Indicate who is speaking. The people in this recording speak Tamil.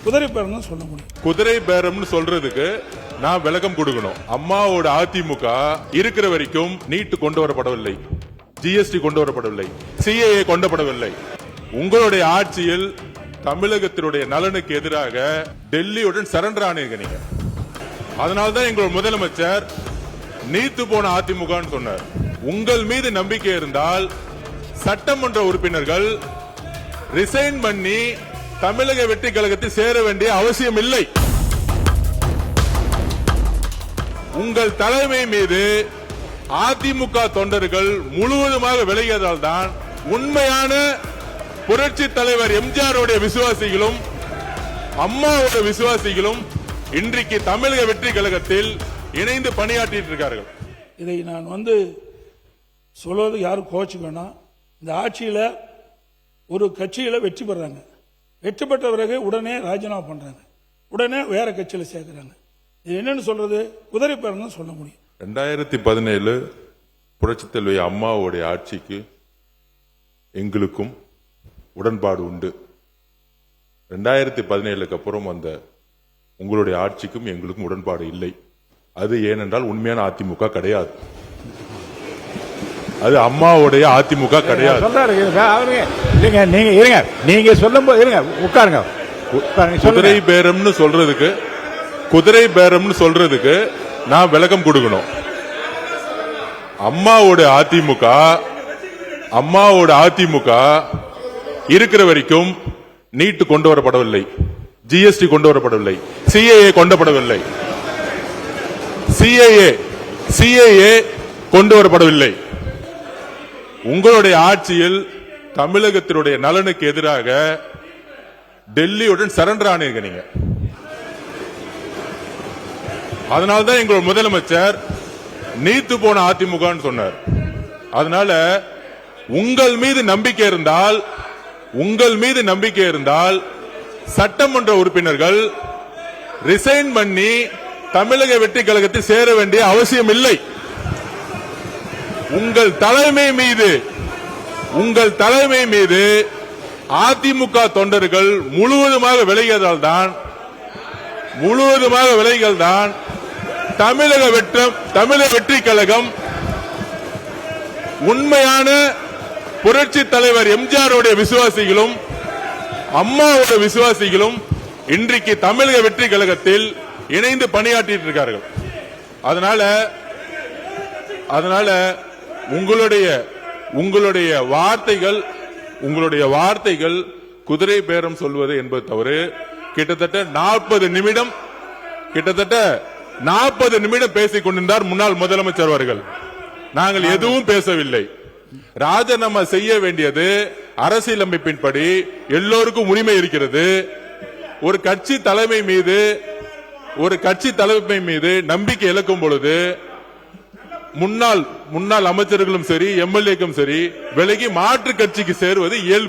Speaker 1: குதிரை பேரம் சொல்ல முடியும்.
Speaker 2: குதிரை பேரம்னு சொல்றதுக்கு நான் விளக்கம் கொடுக்கணும். அம்மாவோட அதிமுக இருக்கிற வரைக்கும் நீட் கொண்டு வரப்படவில்லை, ஜிஎஸ்டி கொண்டு வரப்படவில்லை, சிஏஏ கொண்டப்படவில்லை. உங்களுடைய ஆட்சியில் தமிழகத்தினுடைய நலனுக்கு எதிராக டெல்லியுடன் சரண்டர் ஆனீங்க நீங்க. அதனால்தான் எங்களோட முதலமைச்சர் நீத்து போன அதிமுக சொன்னார். உங்கள் மீது நம்பிக்கை இருந்தால் சட்டமன்ற உறுப்பினர்கள் ரிசைன் பண்ணி தமிழக வெற்றி கழகத்தில் சேர வேண்டிய அவசியம் இல்லை. உங்கள் தலைமை மீது அதிமுக தொண்டர்கள் முழுவதுமாக விலகியதால் தான் உண்மையான புரட்சி தலைவர் எம்ஜிஆருடைய விசுவாசிகளும் அம்மாவுடைய விசுவாசிகளும் இன்றைக்கு தமிழக வெற்றி கழகத்தில் இணைந்து பணியாற்றிட்டு இருக்கார்கள்.
Speaker 1: இதை நான் சொல்வது யாரும் கோச்சுக்கணும். இந்த ஆட்சியில ஒரு கட்சியில வெற்றி பெறாங்க, வெற்றி பெற்ற பிறகு உடனே ராஜினாமா பண்றாங்க, உடனே வேற கட்சியில சேர்க்கிறாங்க. இது என்னன்னு சொல்றது? குதிரை பேரம் சொல்ல முடியும்.
Speaker 2: 2017 புரட்சி தலைவி அம்மாவுடைய ஆட்சிக்கு எங்களுக்கும் உடன்பாடு உண்டு. 2017க்கு அப்புறம் வந்த உங்களுடைய ஆட்சிக்கும் எங்களுக்கும் உடன்பாடு இல்லை. அது ஏனென்றால் உண்மையான அதிமுக கிடையாது, அது அம்மாவுடைய அதிமுக கிடையாது.
Speaker 3: நீங்க சொல்லும் போது உட்காருங்க.
Speaker 2: குதிரை பேரம்னு சொல்றதுக்கு நான் விளக்கம் கொடுக்கணும். அம்மாவோட அதிமுக இருக்கிற வரைக்கும் நீட் கொண்டு வரப்படவில்லை, ஜிஎஸ்டி கொண்டு வரப்படவில்லை, சிஏஏ கொண்டப்படவில்லை, சிஏஏ கொண்டு வரப்படவில்லை. உங்களுடைய ஆட்சியில் தமிழகத்தினுடைய நலனுக்கு எதிராக டெல்லியுடன் சரண்டர் ஆனீங்க நீங்க. அதனால்தான் எங்களோட முதலமைச்சர் நீத்து போன அதிமுக சொன்னார். அதனால உங்கள் மீது நம்பிக்கை இருந்தால் சட்டமன்ற உறுப்பினர்கள் ரிசைன் பண்ணி தமிழக வெற்றி கழகத்தில் சேர வேண்டிய அவசியம் இல்லை. உங்கள் தலைமை மீது அதிமுக தொண்டர்கள் முழுவதுமாக விலகியதால் தான் தமிழக வெற்றி கழகம் உண்மையான புரட்சி தலைவர் எம்ஜிஆருடைய விசுவாசிகளும் அம்மாவுடைய விசுவாசிகளும் இன்றைக்கு தமிழக வெற்றி கழகத்தில் இணைந்து பணியாற்றிட்டு இருக்கார்கள். அதனால உங்களுடைய வார்த்தைகள் குதிரை பேரம் சொல்வது என்பது தவறு. கிட்டத்தட்ட 40 நிமிடம் பேசிக் கொண்டிருந்தார் முன்னாள் முதலமைச்சர் அவர்கள். நாங்கள் எதுவும் பேசவில்லை. ராஜினாமா செய்ய வேண்டியது அரசியலமைப்பின்படி எல்லோருக்கும் உரிமை இருக்கிறது. ஒரு கட்சி தலைமை மீது நம்பிக்கை இழக்கும் பொழுது முன்னாள் அமைச்சர்களும் சரி, எம்எல்ஏக்கும் சரி, விலகி மாற்று கட்சிக்கு சேருவது இயல்பு.